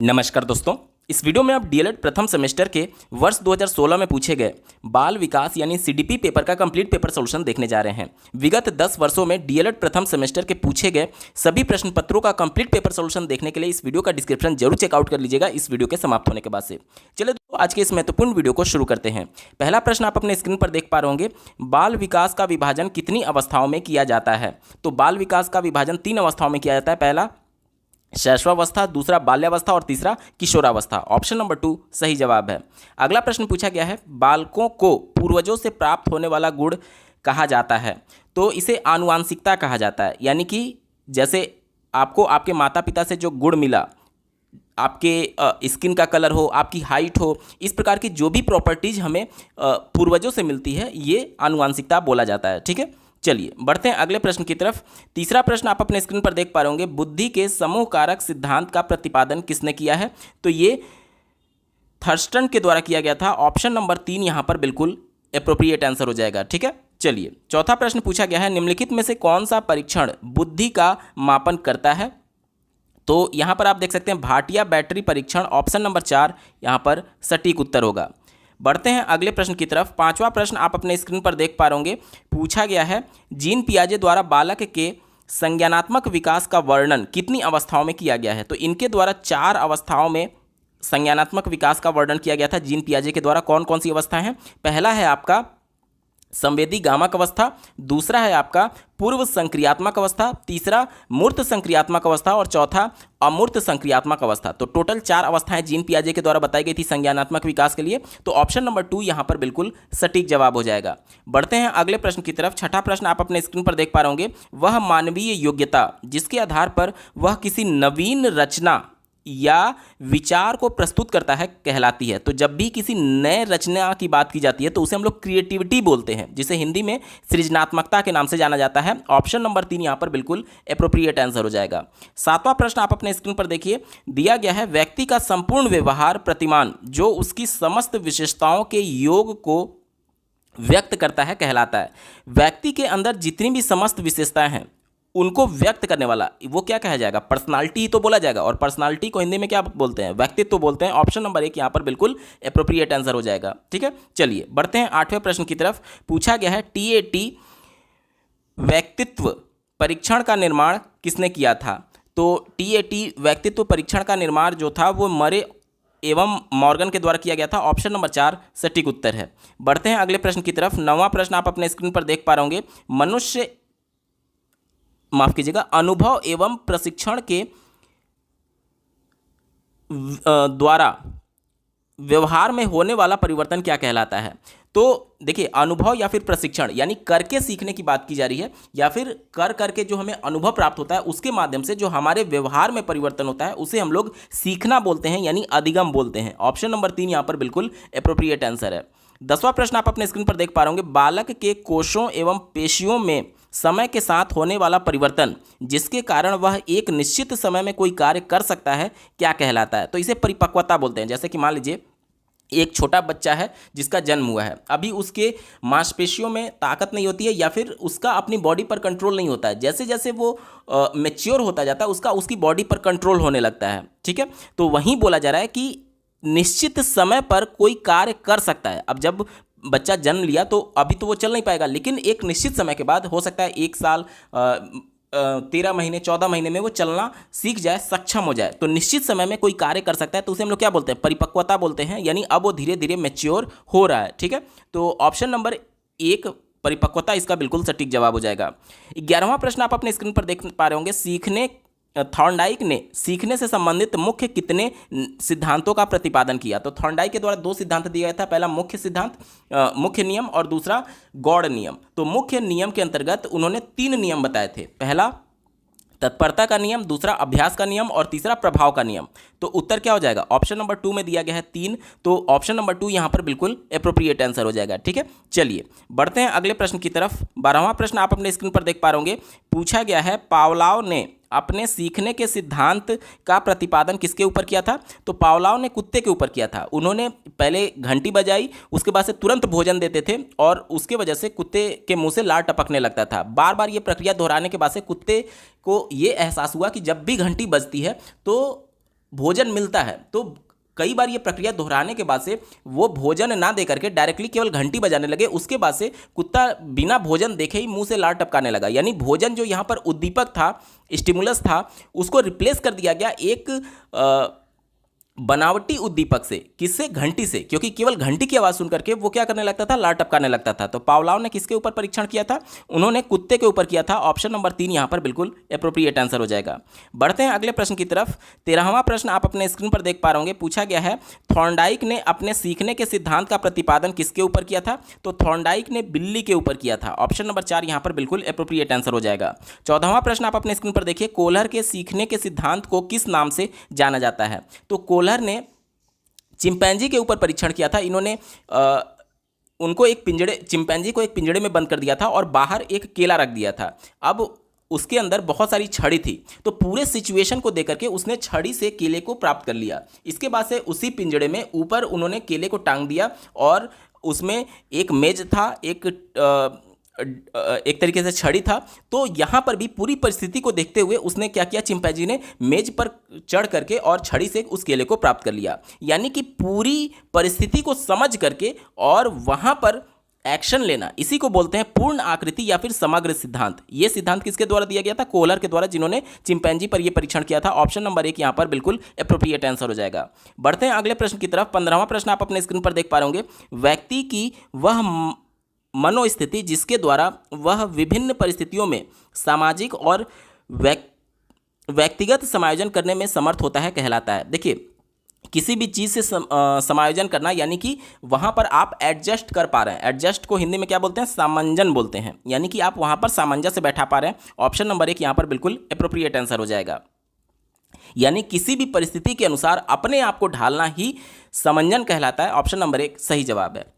नमस्कार दोस्तों, इस वीडियो में आप डीएलएड प्रथम सेमेस्टर के वर्ष 2016 में पूछे गए बाल विकास यानी सीडीपी पेपर का कंप्लीट पेपर सॉल्यूशन देखने जा रहे हैं। विगत 10 वर्षों में डीएलएड प्रथम सेमेस्टर के पूछे गए सभी प्रश्न पत्रों का कंप्लीट पेपर सॉल्यूशन देखने के लिए इस वीडियो का डिस्क्रिप्शन जरूर चेकआउट कर लीजिएगा इस वीडियो के समाप्त होने के बाद से। चलिए दोस्तों, आज के इस महत्वपूर्ण वीडियो को शुरू करते हैं। पहला प्रश्न आप अपने स्क्रीन पर देख पा रहे होंगे, बाल विकास का विभाजन कितनी अवस्थाओं में किया जाता है। तो बाल विकास का विभाजन 3 अवस्थाओं में किया जाता है। पहला शैशवावस्था, दूसरा बाल्यावस्था और तीसरा किशोरावस्था। ऑप्शन नंबर 2 सही जवाब है। अगला प्रश्न पूछा गया है, बालकों को पूर्वजों से प्राप्त होने वाला गुण कहा जाता है। तो इसे आनुवांशिकता कहा जाता है, यानी कि जैसे आपको आपके माता पिता से जो गुण मिला, आपके स्किन का कलर हो, आपकी हाइट हो, इस प्रकार की जो भी प्रॉपर्टीज हमें पूर्वजों से मिलती है, ये आनुवांशिकता बोला जाता है। ठीक है, चलिए बढ़ते हैं अगले प्रश्न की तरफ। तीसरा प्रश्न आप अपने स्क्रीन पर देख पा रहे होंगे, बुद्धि के समूह कारक सिद्धांत का प्रतिपादन किसने किया है। तो ये थर्स्टन के द्वारा किया गया था। ऑप्शन नंबर 3 यहाँ पर बिल्कुल एप्रोप्रिएट आंसर हो जाएगा। ठीक है, चलिए चौथा प्रश्न पूछा गया है, निम्नलिखित में से कौन सा परीक्षण बुद्धि का मापन करता है। तो यहाँ पर आप देख सकते हैं भाटिया बैटरी परीक्षण। ऑप्शन नंबर 4 यहाँ पर सटीक उत्तर होगा। बढ़ते हैं अगले प्रश्न की तरफ। पांचवा प्रश्न आप अपने स्क्रीन पर देख पा रहे होंगे, पूछा गया है, जीन पियाजे द्वारा बालक के संज्ञानात्मक विकास का वर्णन कितनी अवस्थाओं में किया गया है। तो इनके द्वारा 4 अवस्थाओं में संज्ञानात्मक विकास का वर्णन किया गया था जीन पियाजे के द्वारा। कौन कौन सी अवस्थाएं हैं? पहला है आपका संवेदी गामक अवस्था, दूसरा है आपका पूर्व संक्रियात्मक अवस्था, तीसरा मूर्त संक्रियात्मक अवस्था और चौथा अमूर्त संक्रियात्मक अवस्था। तो टोटल 4 अवस्थाएं जीन पियाजे के द्वारा बताई गई थी संज्ञानात्मक विकास के लिए। तो ऑप्शन नंबर 2 यहां पर बिल्कुल सटीक जवाब हो जाएगा। बढ़ते हैं अगले प्रश्न की तरफ। छठा प्रश्न आप अपने स्क्रीन पर देख पा रहे होंगे, वह मानवीय योग्यता जिसके आधार पर वह किसी नवीन रचना या विचार को प्रस्तुत करता है कहलाती है। तो जब भी किसी नए रचना की बात की जाती है तो उसे हम लोग क्रिएटिविटी बोलते हैं, जिसे हिंदी में सृजनात्मकता के नाम से जाना जाता है। ऑप्शन नंबर 3 यहाँ पर बिल्कुल एप्रोप्रिएट आंसर हो जाएगा। सातवां प्रश्न आप अपने स्क्रीन पर देखिए, दिया गया है, व्यक्ति का संपूर्ण व्यवहार प्रतिमान जो उसकी समस्त विशेषताओं के योग को व्यक्त करता है कहलाता है। व्यक्ति के अंदर जितनी भी समस्त विशेषताएं हैं उनको व्यक्त करने वाला वो क्या कहा जाएगा? पर्सनालिटी ही तो बोला जाएगा। और पर्सनालिटी को हिंदी में क्या बोलते हैं? व्यक्तित्व बोलते हैं। ऑप्शन नंबर 1 यहाँ पर बिल्कुल एप्रोप्रिएट आंसर हो जाएगा। ठीक है, चलिए बढ़ते हैं 8वें प्रश्न की तरफ। पूछा गया है, टीएटी व्यक्तित्व परीक्षण का निर्माण किसने किया था। तो टीएटी व्यक्तित्व परीक्षण का निर्माण जो था वो मरे एवं मॉर्गन के द्वारा किया गया था। ऑप्शन नंबर 4 सटीक उत्तर है। बढ़ते हैं अगले प्रश्न की तरफ। 9वां प्रश्न आप अपने स्क्रीन पर देख पा रहे होंगे, मनुष्य माफ कीजिएगा अनुभव एवं प्रशिक्षण के द्वारा व्यवहार में होने वाला परिवर्तन क्या कहलाता है। तो देखिए, अनुभव या फिर प्रशिक्षण यानी करके सीखने की बात की जा रही है, या फिर कर करके जो हमें अनुभव प्राप्त होता है उसके माध्यम से जो हमारे व्यवहार में परिवर्तन होता है उसे हम लोग सीखना बोलते हैं, यानी अधिगम बोलते हैं। ऑप्शन नंबर 3 यहाँ पर बिल्कुल एप्रोप्रिएट आंसर है। 10वां प्रश्न आप अपने स्क्रीन पर देख पा रहे होंगे, बालक के कोषों एवं पेशियों में समय के साथ होने वाला परिवर्तन जिसके कारण वह एक निश्चित समय में कोई कार्य कर सकता है क्या कहलाता है। तो इसे परिपक्वता बोलते हैं। जैसे कि मान लीजिए एक छोटा बच्चा है जिसका जन्म हुआ है, अभी उसके मांसपेशियों में ताकत नहीं होती है या फिर उसका अपनी बॉडी पर कंट्रोल नहीं होता है। जैसे जैसे वो मैच्योर होता जाता है उसकी बॉडी पर कंट्रोल होने लगता है। ठीक है, तो वहीं बोला जा रहा है कि निश्चित समय पर कोई कार्य कर सकता है। अब जब बच्चा जन्म लिया तो अभी तो वो चल नहीं पाएगा, लेकिन एक निश्चित समय के बाद हो सकता है 1 साल 13 महीने 14 महीने में वो चलना सीख जाए, सक्षम हो जाए। तो निश्चित समय में कोई कार्य कर सकता है, तो उसे हम लोग क्या बोलते हैं? परिपक्वता बोलते हैं, यानी अब वो धीरे धीरे मैच्योर हो रहा है। ठीक है, तो ऑप्शन नंबर 1 परिपक्वता इसका बिल्कुल सटीक जवाब हो जाएगा। 11वां प्रश्न आप अपने स्क्रीन पर देख पा रहे होंगे, थॉर्नडाइक ने सीखने से संबंधित मुख्य कितने सिद्धांतों का प्रतिपादन किया। तो थॉर्नडाइक के द्वारा 2 सिद्धांत दिया गया था, पहला मुख्य सिद्धांत मुख्य नियम और दूसरा गौड़ नियम। तो मुख्य नियम के अंतर्गत उन्होंने 3 नियम बताए थे, पहला तत्परता का नियम, दूसरा अभ्यास का नियम और तीसरा प्रभाव का नियम। तो उत्तर क्या हो जाएगा? ऑप्शन नंबर 2 में दिया गया है 3, तो ऑप्शन नंबर 2 यहाँ पर बिल्कुल एप्रोप्रिएट आंसर हो जाएगा। ठीक है, चलिए बढ़ते हैं अगले प्रश्न की तरफ। 12वां प्रश्न आप अपने स्क्रीन पर देख पा रहे होंगे, पूछा गया है, पावलोव ने अपने सीखने के सिद्धांत का प्रतिपादन किसके ऊपर किया था। तो पावलोव ने कुत्ते के ऊपर किया था। उन्होंने पहले घंटी बजाई, उसके बाद से तुरंत भोजन देते थे और उसके वजह से कुत्ते के मुंह से लार टपकने लगता था। बार बार ये प्रक्रिया दोहराने के बाद से कुत्ते को ये एहसास हुआ कि जब भी घंटी बजती है तो भोजन मिलता है तो कई बार ये प्रक्रिया दोहराने के बाद से वो भोजन ना दे करके डायरेक्टली केवल घंटी बजाने लगे। उसके बाद से कुत्ता बिना भोजन देखे ही मुंह से लार टपकाने लगा। यानी भोजन जो यहाँ पर उद्दीपक था, स्टिमुलस था, उसको रिप्लेस कर दिया गया एक बनावटी उद्दीपक से। किससे? घंटी से। क्योंकि केवल घंटी की आवाज़ सुन करके वो क्या करने लगता था? लार टपकाने लगता था। तो पावलोव ने किसके ऊपर परीक्षण किया था? उन्होंने कुत्ते के ऊपर किया था। ऑप्शन नंबर 3 यहाँ पर बिल्कुल एप्रोप्रिएट आंसर हो जाएगा। बढ़ते हैं अगले प्रश्न की तरफ। 13वां प्रश्न आप अपने स्क्रीन पर देख पा रहे होंगे। पूछा गया है थॉर्नडाइक ने अपने सीखने के सिद्धांत का प्रतिपादन किसके ऊपर किया था? तो थॉर्नडाइक ने बिल्ली के ऊपर किया था। ऑप्शन नंबर 4 यहाँ पर बिल्कुल एप्रोप्रिएट आंसर हो जाएगा। 14वां प्रश्न आप अपने स्क्रीन पर देखिए। कोहलर के सीखने के सिद्धांत को किस नाम से जाना जाता है? तो कोहलर ने चिंपैंजी के ऊपर परीक्षण किया था। इन्होंने उनको एक पिंजड़े चिंपैंजी को एक पिंजड़े में बंद कर दिया था और बाहर एक केला रख दिया था। अब उसके अंदर बहुत सारी छड़ी थी, तो पूरे सिचुएशन को देकर के उसने छड़ी से केले को प्राप्त कर लिया। इसके बाद से उसी पिंजड़े में ऊपर उन्होंने केले को टांग दिया और उसमें एक मेज था, एक तरीके से छड़ी था। तो यहाँ पर भी पूरी परिस्थिति को देखते हुए उसने क्या किया? चिंपैंजी ने मेज पर चढ़ करके और छड़ी से उस केले को प्राप्त कर लिया। यानी कि पूरी परिस्थिति को समझ करके और वहाँ पर एक्शन लेना, इसी को बोलते हैं पूर्ण आकृति या फिर समग्र सिद्धांत। ये सिद्धांत किसके द्वारा दिया गया था? कोहलर के द्वारा, जिन्होंने चिंपैंजी पर यह परीक्षण किया था। ऑप्शन नंबर 1 यहाँ पर बिल्कुल एप्रोप्रिएट आंसर हो जाएगा। बढ़ते हैं अगले प्रश्न की तरफ। 15वां प्रश्न आप अपने स्क्रीन पर देख पा रहे होंगे। व्यक्ति की वह मनोस्थिति जिसके द्वारा वह विभिन्न परिस्थितियों में सामाजिक और व्यक्तिगत समायोजन करने में समर्थ होता है कहलाता है। देखिए, किसी भी चीज़ से समायोजन करना, यानी कि वहाँ पर आप एडजस्ट कर पा रहे हैं। एडजस्ट को हिंदी में क्या बोलते हैं? सामंजन बोलते हैं। यानी कि आप वहाँ पर सामंजस्य बैठा पा रहे हैं। ऑप्शन नंबर 1 यहाँ पर बिल्कुल एप्रोप्रिएट आंसर हो जाएगा। यानी किसी भी परिस्थिति के अनुसार अपने आप को ढालना ही समंजन कहलाता है। ऑप्शन नंबर 1 सही जवाब है।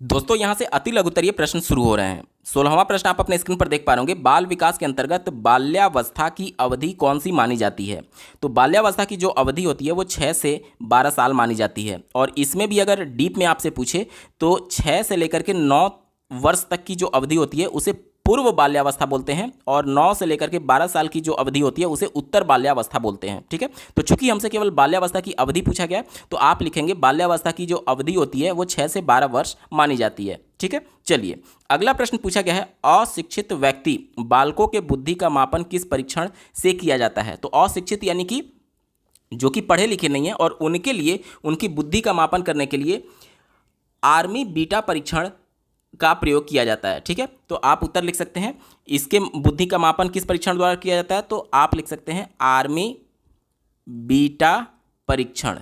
दोस्तों, यहाँ से अति लघुत्तरीय प्रश्न शुरू हो रहे हैं। 16वां प्रश्न आप अपने स्क्रीन पर देख पा रहे होंगे। बाल विकास के अंतर्गत बाल्यावस्था की अवधि कौन सी मानी जाती है? तो बाल्यावस्था की जो अवधि होती है वो 6 से 12 साल मानी जाती है। और इसमें भी अगर डीप में आपसे पूछे तो 6 से लेकर के 9 वर्ष तक की जो अवधि होती है उसे पूर्व बाल्यावस्था बोलते हैं, और 9 से लेकर के 12 साल की जो अवधि होती है उसे उत्तर बाल्यावस्था बोलते हैं। ठीक है, तो चूंकि हमसे केवल बाल्यावस्था की अवधि पूछा गया तो आप लिखेंगे बाल्यावस्था की जो अवधि होती है वो 6 से 12 वर्ष मानी जाती है। ठीक है, चलिए अगला प्रश्न पूछा गया है। अशिक्षित व्यक्ति बालकों के बुद्धि का मापन किस परीक्षण से किया जाता है? तो अशिक्षित यानी कि जो कि पढ़े लिखे नहीं है, और उनके लिए उनकी बुद्धि का मापन करने के लिए आर्मी बीटा परीक्षण का प्रयोग किया जाता है। ठीक है, तो आप उत्तर लिख सकते हैं इसके बुद्धि का मापन किस परीक्षण द्वारा किया जाता है? तो आप लिख सकते हैं आर्मी बीटा परीक्षण।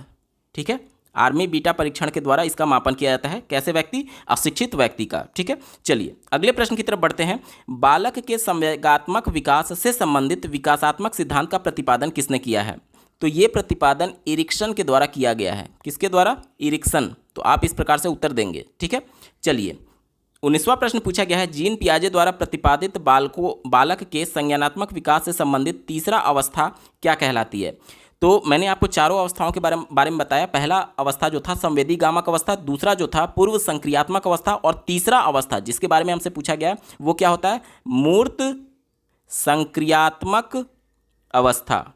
ठीक है, आर्मी बीटा परीक्षण के द्वारा इसका मापन किया जाता है। कैसे व्यक्ति? अशिक्षित व्यक्ति का। ठीक है, चलिए अगले प्रश्न की तरफ बढ़ते हैं। बालक के संवेगात्मक विकास से संबंधित विकासात्मक सिद्धांत का प्रतिपादन किसने किया है? तो ये प्रतिपादन इरिक्सन के द्वारा किया गया है। किसके द्वारा? इरिक्सन। तो आप इस प्रकार से उत्तर देंगे। ठीक है, चलिए 19वां प्रश्न पूछा गया है। जीन पियाजे द्वारा प्रतिपादित बालक के संज्ञानात्मक विकास से संबंधित तीसरा अवस्था क्या कहलाती है? तो मैंने आपको चारों अवस्थाओं के बारे में बताया। पहला अवस्था जो था संवेदी गामक अवस्था, दूसरा जो था पूर्व संक्रियात्मक अवस्था, और तीसरा अवस्था जिसके बारे में हमसे पूछा गया वो क्या होता है? मूर्त संक्रियात्मक अवस्था।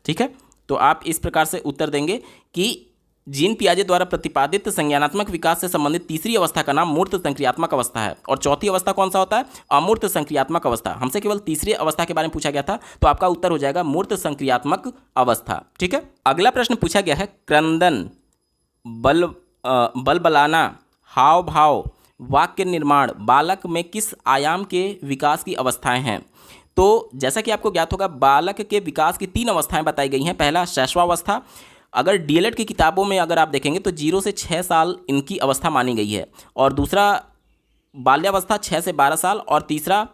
ठीक है, तो आप इस प्रकार से उत्तर देंगे कि जीन पियाजे द्वारा प्रतिपादित संज्ञानात्मक विकास से संबंधित तीसरी अवस्था का नाम मूर्त संक्रियात्मक अवस्था है, और चौथी अवस्था कौन सा होता है? अमूर्त संक्रियात्मक अवस्था। हमसे केवल तीसरी अवस्था के बारे में पूछा गया था, तो आपका उत्तर हो जाएगा मूर्त संक्रियात्मक अवस्था। ठीक है, अगला प्रश्न पूछा गया है। क्रंदन, बलबलाना, हाव भाव, वाक्य निर्माण बालक में किस आयाम के विकास की अवस्थाएं हैं? तो जैसा कि आपको ज्ञात होगा, बालक के विकास की 3 अवस्थाएं बताई गई हैं। पहला शैशवावस्था, अगर डीएलएड की किताबों में अगर आप देखेंगे तो 0 से 6 साल इनकी अवस्था मानी गई है, और दूसरा बाल्यावस्था 6 से 12 साल, और तीसरा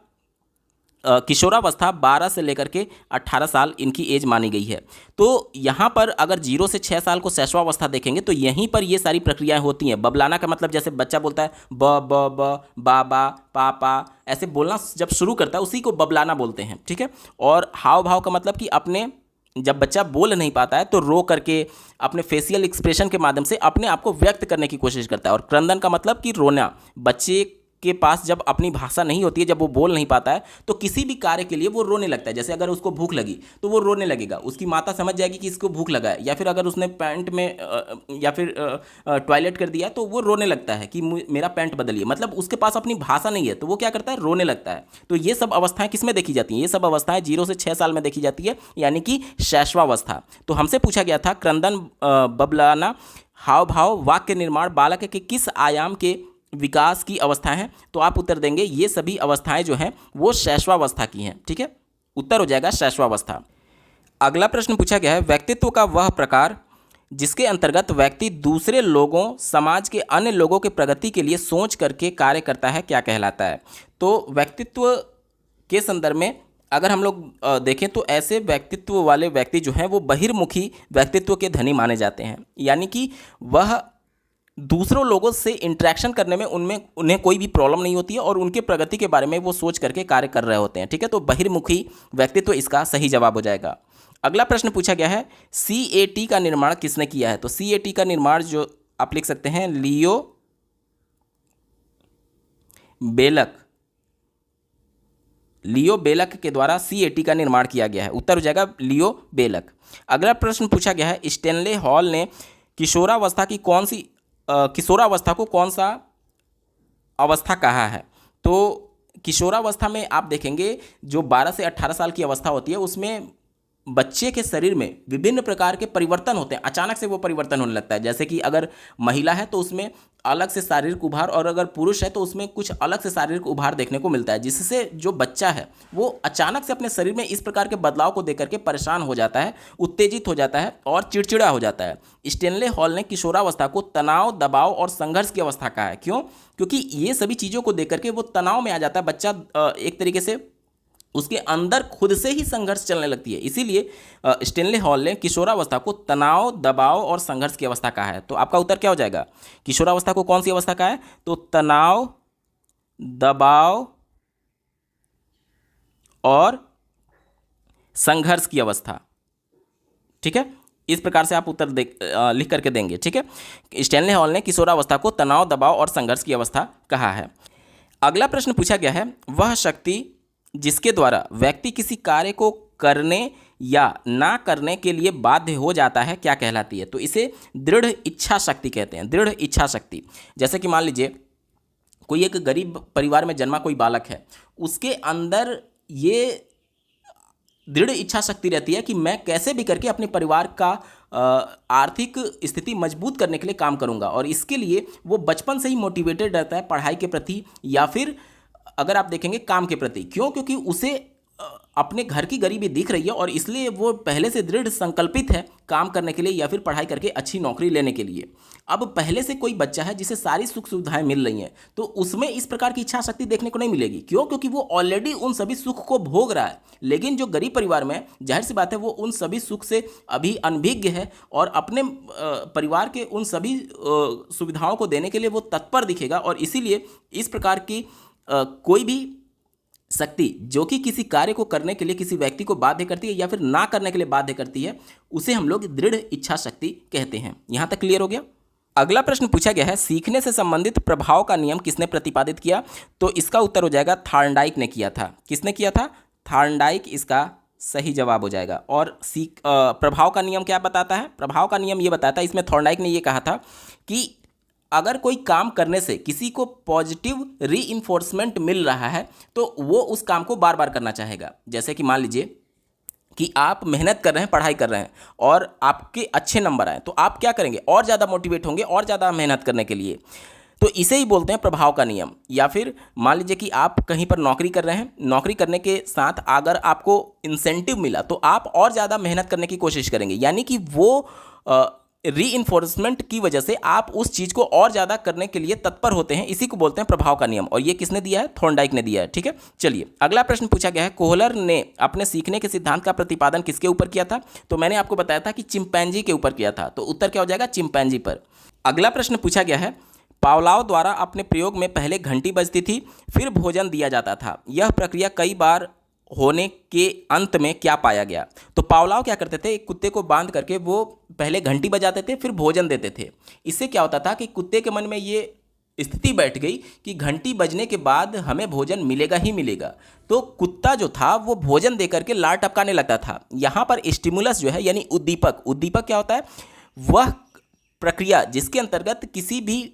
किशोरावस्था 12 से लेकर के 18 साल इनकी एज मानी गई है। तो यहाँ पर अगर 0 से 6 साल को शैशवावस्था देखेंगे तो यहीं पर ये सारी प्रक्रियाएं होती हैं। बबलाना का मतलब जैसे बच्चा बोलता है ब ब ब बाबा पापा, ऐसे बोलना जब शुरू करता है उसी को बबलाना बोलते हैं। ठीक है, और हाव भाव का मतलब कि अपने जब बच्चा बोल नहीं पाता है तो रो करके अपने फेशियल एक्सप्रेशन के माध्यम से अपने आप को व्यक्त करने की कोशिश करता है। और क्रंदन का मतलब कि रोना, बच्चे के पास जब अपनी भाषा नहीं होती है, जब वो बोल नहीं पाता है, तो किसी भी कार्य के लिए वो रोने लगता है। जैसे अगर उसको भूख लगी तो वो रोने लगेगा, उसकी माता समझ जाएगी कि इसको भूख लगा है, या फिर अगर उसने पैंट में या फिर टॉयलेट कर दिया तो वो रोने लगता है कि मेरा पैंट बदलिए। मतलब उसके पास अपनी भाषा नहीं है तो वो क्या करता है, रोने लगता है। तो ये सब अवस्थाएं किस में देखी जाती हैं? ये सब अवस्थाएं 0 से 6 साल में देखी जाती है, यानी कि शैशवावस्था। तो हमसे पूछा गया था क्रंदन, बबलाना, हाव भाव, वाक्य निर्माण बालक के किस आयाम के विकास की अवस्था है? तो आप उत्तर देंगे ये सभी अवस्थाएं जो हैं वो शैशवावस्था की हैं। ठीक है, उत्तर हो जाएगा शैशवावस्था। अगला प्रश्न पूछा गया है व्यक्तित्व का वह प्रकार जिसके अंतर्गत व्यक्ति दूसरे लोगों, समाज के अन्य लोगों के प्रगति के लिए सोच करके कार्य करता है, क्या कहलाता है? तो व्यक्तित्व के संदर्भ में अगर हम लोग देखें तो ऐसे व्यक्तित्व वाले व्यक्ति जो हैं वो बहिर्मुखी व्यक्तित्व के धनी माने जाते हैं, यानी कि वह दूसरों लोगों से इंटरेक्शन करने में उन्हें कोई भी प्रॉब्लम नहीं होती है और उनके प्रगति के बारे में वो सोच करके कार्य कर रहे होते हैं। ठीक है, तो बहिर्मुखी व्यक्तित्व इसका सही जवाब हो जाएगा। अगला प्रश्न पूछा गया है CAT का निर्माण किसने किया है? तो CAT का निर्माण जो आप लिख सकते हैं लियो बेलक, लियो बेलक के द्वारा CAT का निर्माण किया गया है। उत्तर हो जाएगा लियो बेलक। अगला प्रश्न पूछा गया है स्टैनले हॉल ने किशोरावस्था को कौन सा अवस्था कहा है? तो किशोरावस्था में आप देखेंगे जो 12 से 18 साल की अवस्था होती है उसमें बच्चे के शरीर में विभिन्न प्रकार के परिवर्तन होते हैं, अचानक से वो परिवर्तन होने लगता है। जैसे कि अगर महिला है तो उसमें अलग से शारीरिक उभार और अगर पुरुष है तो उसमें कुछ अलग से शारीरिक उभार देखने को मिलता है, जिससे जो बच्चा है वो अचानक से अपने शरीर में इस प्रकार के बदलाव को देख करके परेशान हो जाता है, उत्तेजित हो जाता है और चिड़चिड़ा हो जाता है। स्टैनले हॉल ने किशोरावस्था को तनाव, दबाव और संघर्ष की अवस्था कहा है। क्यों? क्योंकि ये सभी चीज़ों को देख करके वो तनाव में आ जाता है, बच्चा एक तरीके से उसके अंदर खुद से ही संघर्ष चलने लगती है। इसीलिए स्टैनले हॉल ने किशोरावस्था को तनाव, दबाव और संघर्ष की अवस्था कहा है। तो आपका उत्तर क्या हो जाएगा? किशोरावस्था को कौन सी अवस्था कहा है? तो तनाव, दबाव और संघर्ष की अवस्था। ठीक है, इस प्रकार से आप उत्तर लिख करके देंगे। ठीक है, स्टैनले हॉल ने किशोरावस्था को तनाव, दबाव और संघर्ष की अवस्था कहा है। अगला प्रश्न पूछा गया है वह शक्ति जिसके द्वारा व्यक्ति किसी कार्य को करने या ना करने के लिए बाध्य हो जाता है, क्या कहलाती है? तो इसे दृढ़ इच्छा शक्ति कहते हैं। दृढ़ इच्छा शक्ति, जैसे कि मान लीजिए कोई एक गरीब परिवार में जन्मा कोई बालक है, उसके अंदर ये दृढ़ इच्छा शक्ति रहती है कि मैं कैसे भी करके अपने परिवार का आर्थिक स्थिति मजबूत करने के लिए काम करूंगा, और इसके लिए वो बचपन से ही मोटिवेटेड रहता है पढ़ाई के प्रति या फिर अगर आप देखेंगे काम के प्रति। क्यों? क्योंकि उसे अपने घर की गरीबी दिख रही है और इसलिए वो पहले से दृढ़ संकल्पित है काम करने के लिए या फिर पढ़ाई करके अच्छी नौकरी लेने के लिए। अब पहले से कोई बच्चा है जिसे सारी सुख सुविधाएं मिल रही हैं तो उसमें इस प्रकार की इच्छा शक्ति देखने को नहीं मिलेगी। क्यों? क्योंकि वो ऑलरेडी उन सभी सुख को भोग रहा है। लेकिन जो गरीब परिवार में, जाहिर सी बात है, वो उन सभी सुख से अभी अनभिज्ञ है और अपने परिवार के उन सभी सुविधाओं को देने के लिए वो तत्पर दिखेगा, और इसीलिए इस प्रकार की कोई भी शक्ति जो कि किसी कार्य को करने के लिए किसी व्यक्ति को बाध्य करती है या फिर ना करने के लिए बाध्य करती है, उसे हम लोग दृढ़ इच्छा शक्ति कहते हैं। यहां तक क्लियर हो गया? अगला प्रश्न पूछा गया है सीखने से संबंधित प्रभाव का नियम किसने प्रतिपादित किया? तो इसका उत्तर हो जाएगा थॉर्नडाइक ने किया था। किसने किया था? थॉर्नडाइक इसका सही जवाब हो जाएगा। और प्रभाव का नियम क्या बताता है? प्रभाव का नियम ये बताता है, इसमें थॉर्नडाइक ने ये कहा था कि अगर कोई काम करने से किसी को पॉजिटिव रीइंफोर्समेंट मिल रहा है तो वो उस काम को बार बार करना चाहेगा। जैसे कि मान लीजिए कि आप मेहनत कर रहे हैं, पढ़ाई कर रहे हैं और आपके अच्छे नंबर आए तो आप क्या करेंगे? और ज़्यादा मोटिवेट होंगे और ज़्यादा मेहनत करने के लिए। तो इसे ही बोलते हैं प्रभाव का नियम। या फिर मान लीजिए कि आप कहीं पर नौकरी कर रहे हैं, नौकरी करने के साथ अगर आपको इंसेंटिव मिला तो आप और ज़्यादा मेहनत करने की कोशिश करेंगे, यानी कि वो रीइंफोर्समेंट की वजह से आप उस चीज़ को और ज़्यादा करने के लिए तत्पर होते हैं। इसी को बोलते हैं प्रभाव का नियम, और ये किसने दिया है? थॉर्नडाइक ने दिया है। ठीक है, चलिए अगला प्रश्न पूछा गया है कोहलर ने अपने सीखने के सिद्धांत का प्रतिपादन किसके ऊपर किया था? तो मैंने आपको बताया था कि चिंपैंजी के ऊपर किया था, तो उत्तर क्या हो जाएगा? चिंपैंजी पर। अगला प्रश्न पूछा गया है पावलाव द्वारा अपने प्रयोग में पहले घंटी बजती थी फिर भोजन दिया जाता था, यह प्रक्रिया कई बार होने के अंत में क्या पाया गया? तो पावलाव क्या करते थे? एक कुत्ते को बांध करके वो पहले घंटी बजाते थे फिर भोजन देते थे। इससे क्या होता था कि कुत्ते के मन में ये स्थिति बैठ गई कि घंटी बजने के बाद हमें भोजन मिलेगा ही मिलेगा। तो कुत्ता जो था वो भोजन दे करके लार टपकाने लगता था। यहाँ पर स्टिमुलस जो है यानी उद्दीपक, उद्दीपक क्या होता है? वह प्रक्रिया जिसके अंतर्गत किसी भी